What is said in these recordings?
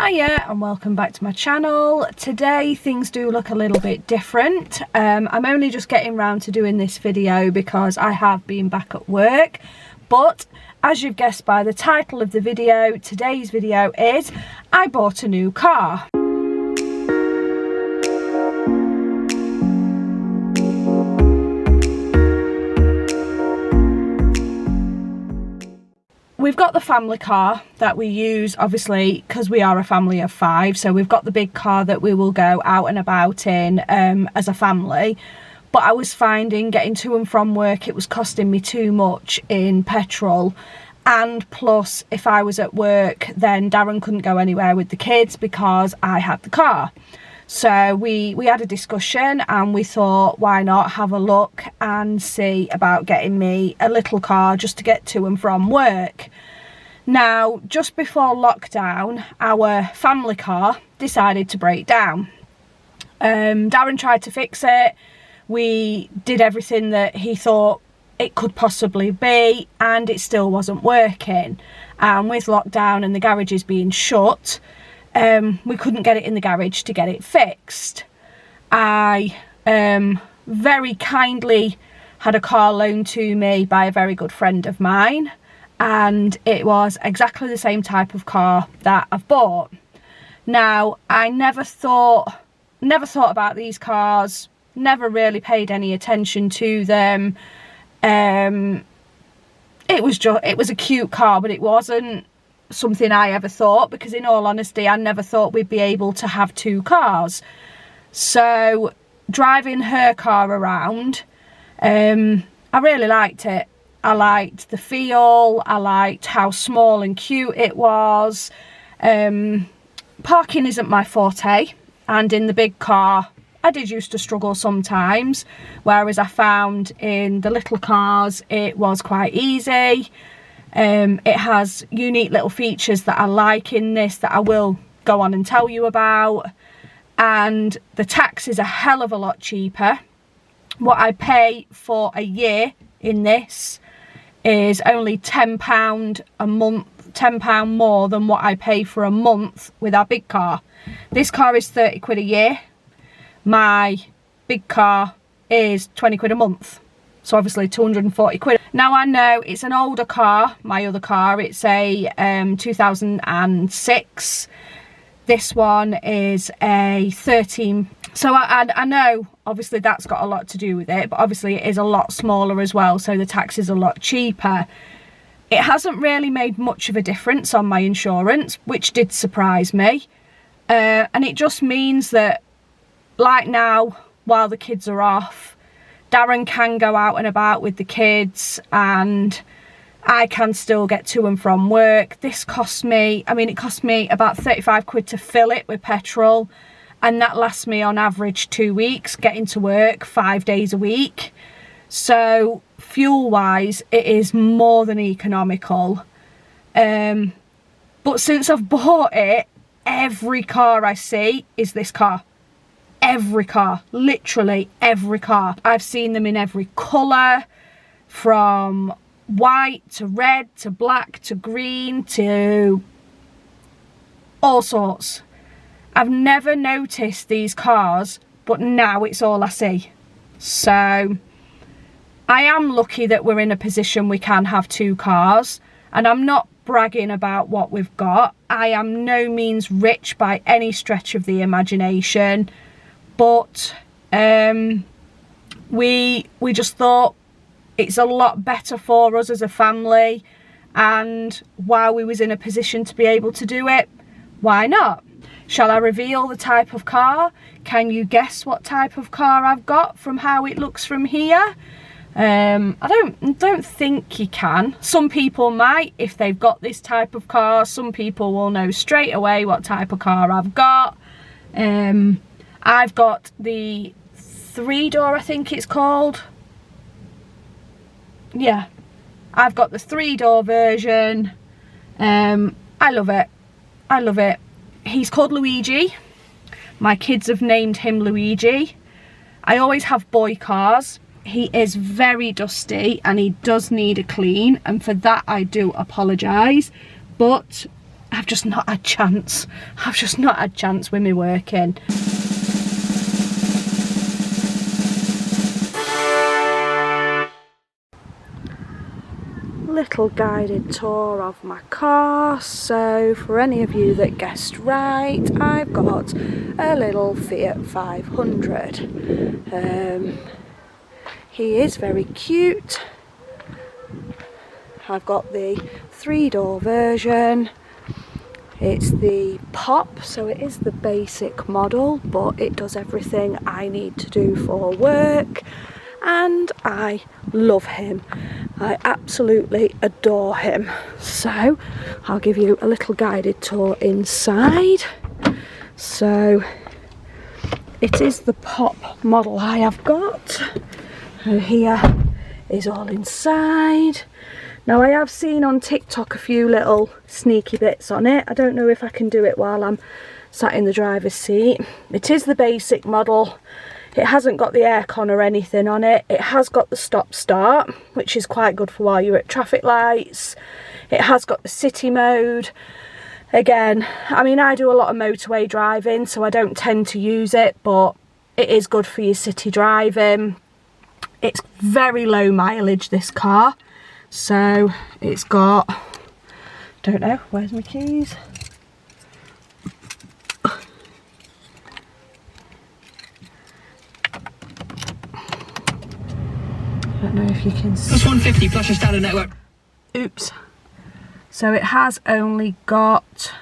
Hiya and welcome back to my channel. Today things do look a little bit different. I'm only just getting round to doing this video because I have been back at work, but as you've guessed by the title of the video, today's video is I bought a new car. We've got the family car that we use, obviously, because we are a family of 5. So we've got the big car that we will go out and about in as a family. But I was finding getting to and from work, it was costing me too much in petrol. And plus, if I was at work, then Darren couldn't go anywhere with the kids because I had the car. So we had a discussion and we thought, why not have a look and see about getting me a little car just to get to and from work. Now, just before lockdown, our family car decided to break down. Darren tried to fix it. We did everything that he thought it could possibly be, and it still wasn't working. And with lockdown and the garages being shut, we couldn't get it in the garage to get it fixed. I very kindly had a car loaned to me by a very good friend of mine, and it was exactly the same type of car that I've bought. Now, I never thought about these cars, never really paid any attention to them. It was a cute car, but it wasn't something I ever thought, because in all honesty I never thought we'd be able to have 2 cars. So driving her car around, I really liked it. I liked the feel, I liked how small and cute it was. Parking isn't my forte, and in the big car I did used to struggle sometimes, whereas I found in the little cars it was quite easy. It has unique little features that I like in this that I will go on and tell you about. And the tax is a hell of a lot cheaper. What I pay for a year in this is only £10 a month, £10 more than what I pay for a month with our big car. This car is 30 quid a year. My big car is 20 quid a month. So obviously 240 quid. Now I know it's an older car, my other car, it's a 2006. This one is a 13. So I know obviously that's got a lot to do with it, but obviously it is a lot smaller as well, so the tax is a lot cheaper. It hasn't really made much of a difference on my insurance, which did surprise me. And it just means that, like now, while the kids are off, Darren can go out and about with the kids and I can still get to and from work. This cost me, it cost me about 35 quid to fill it with petrol, and that lasts me on average 2 weeks, getting to work 5 days a week. So fuel wise, it is more than economical. But since I've bought it, every car I see is this car. Every car, literally every car. I've seen them in every colour, from white to red to black to green to all sorts. I've never noticed these cars, but now it's all I see. So I am lucky that we're in a position we can have 2 cars, and I'm not bragging about what we've got. I am no means rich by any stretch of the imagination. But we just thought it's a lot better for us as a family, and while we was in a position to be able to do it, why not? Shall I reveal the type of car? Can you guess what type of car I've got from how it looks from here? I don't think you can. Some people might, if they've got this type of car. Some people will know straight away what type of car I've got. I've got the 3-door, I think it's called. Yeah, I've got the 3-door version. I love it. I love it. He's called Luigi. My kids have named him Luigi. I always have boy cars. He is very dusty and he does need a clean, and for that I do apologise. But I've just not had chance. I've just not had chance with me working. Little guided tour of my car. So for any of you that guessed right, I've got a little Fiat 500. He is very cute. I've got the 3-door version. It's the Pop, so it is the basic model, but it does everything I need to do for work, and I love him. I absolutely adore him. So I'll give you a little guided tour inside. So it is the Pop model I have got. So here is all inside. Now I have seen on TikTok a few little sneaky bits on it. I don't know if I can do it while I'm sat in the driver's seat. It is the basic model. It hasn't got the aircon or anything on it. It has got the stop start, which is quite good for while you're at traffic lights. It has got the city mode. Again, I mean, I do a lot of motorway driving, so I don't tend to use it, but it is good for your city driving. It's very low mileage, this car. So it's got, don't know, where's my keys? I don't know if you can see. Plus 150 plus your standard network. Oops. So it has only got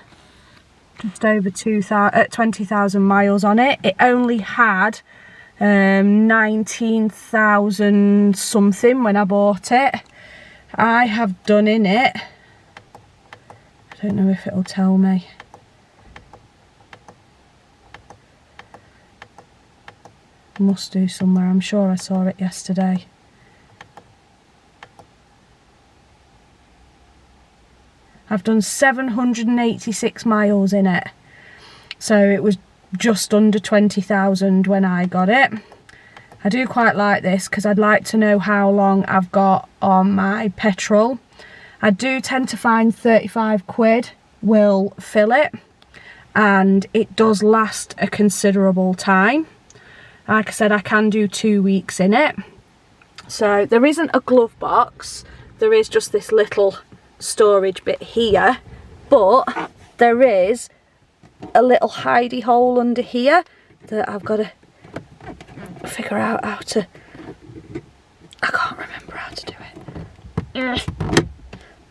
just over 20,000 miles on it. It only had 19,000 something when I bought it. I have done in it, I don't know if it'll tell me. Must do somewhere, I'm sure I saw it yesterday. I've done 786 miles in it. So it was just under 20,000 when I got it. I do quite like this because I'd like to know how long I've got on my petrol. I do tend to find 35 quid will fill it, and it does last a considerable time. Like I said, I can do 2 weeks in it. So there isn't a glove box, there is just this little storage bit here, but there is a little hidey hole under here that I've got to figure out how to, I can't remember how to do it.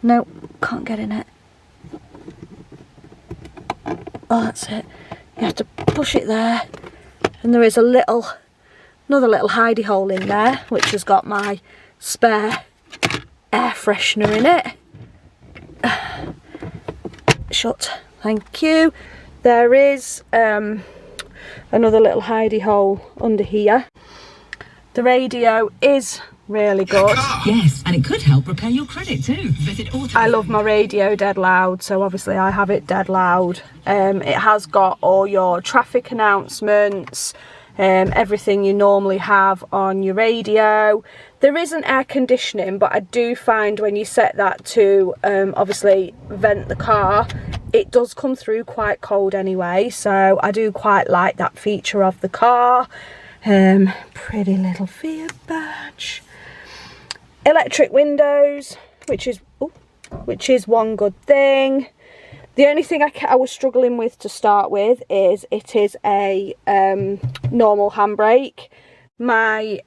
No, can't get in it. Oh, that's it. You have to push it there, and there is another little hidey hole in there which has got my spare air freshener in it. Shut, thank you. There is another little hidey hole under here. The radio is really good. Yes, and it could help repair your credit too. Visit Auto. I love my radio dead loud, so obviously I have it dead loud. It has got all your traffic announcements, everything you normally have on your radio. There isn't air conditioning, but I do find when you set that to obviously vent the car, it does come through quite cold anyway, so I do quite like that feature of the car. Pretty little Fiat badge. Electric windows, which is one good thing. The only thing I was struggling with to start with is it is a normal handbrake. My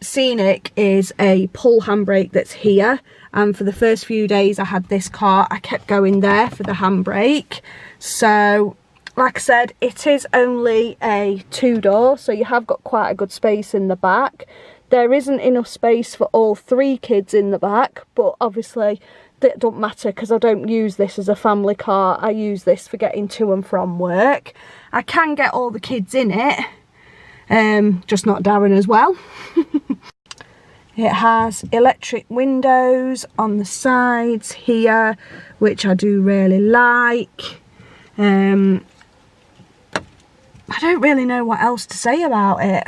Scenic is a pull handbrake that's here, and for the first few days I had this car, I kept going there for the handbrake. So like I said, it is only a 2-door, so you have got quite a good space in the back. There isn't enough space for all 3 kids in the back, but obviously that don't matter because I don't use this as a family car. I use this for getting to and from work. I can get all the kids in it, just not Darren as well. It has electric windows on the sides here, which I do really like. I don't really know what else to say about it.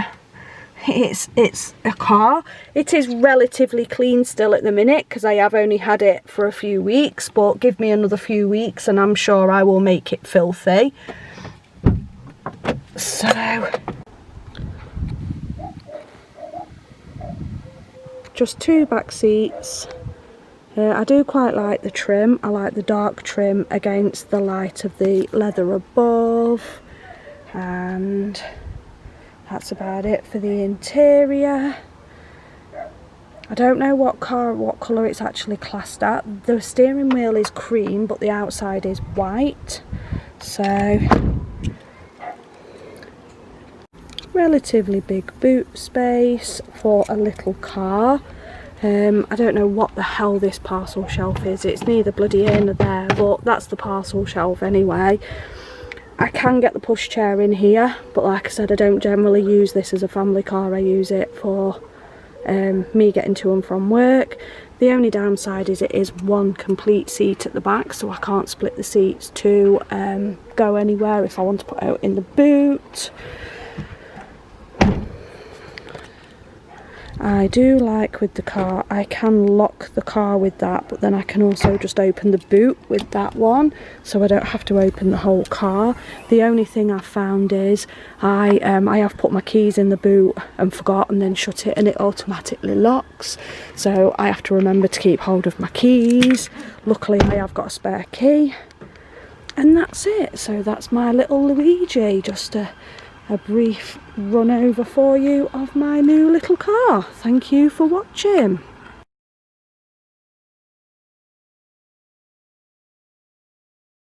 it's a car. It is relatively clean still at the minute because I have only had it for a few weeks, but give me another few weeks and I'm sure I will make it filthy. So just 2 back seats. I do quite like the trim. I like the dark trim against the light of the leather above, and that's about it for the interior. I don't know what colour it's actually classed at. The steering wheel is cream but the outside is white, so relatively big boot space for a little car. I don't know what the hell this parcel shelf is. It's neither bloody here nor there, but that's the parcel shelf anyway. I can get the pushchair in here, but like I said, I don't generally use this as a family car. I use it for me getting to and from work. The only downside is it is one complete seat at the back, so I can't split the seats to go anywhere if I want to put out in the boot. I do like with the car, I can lock the car with that, but then I can also just open the boot with that one, so I don't have to open the whole car. The only thing I've found is I have put my keys in the boot and forgot, and then shut it and it automatically locks, so I have to remember to keep hold of my keys. Luckily I have got a spare key, and that's it. So that's my little Luigi, just a brief run over for you of my new little car. Thank you for watching.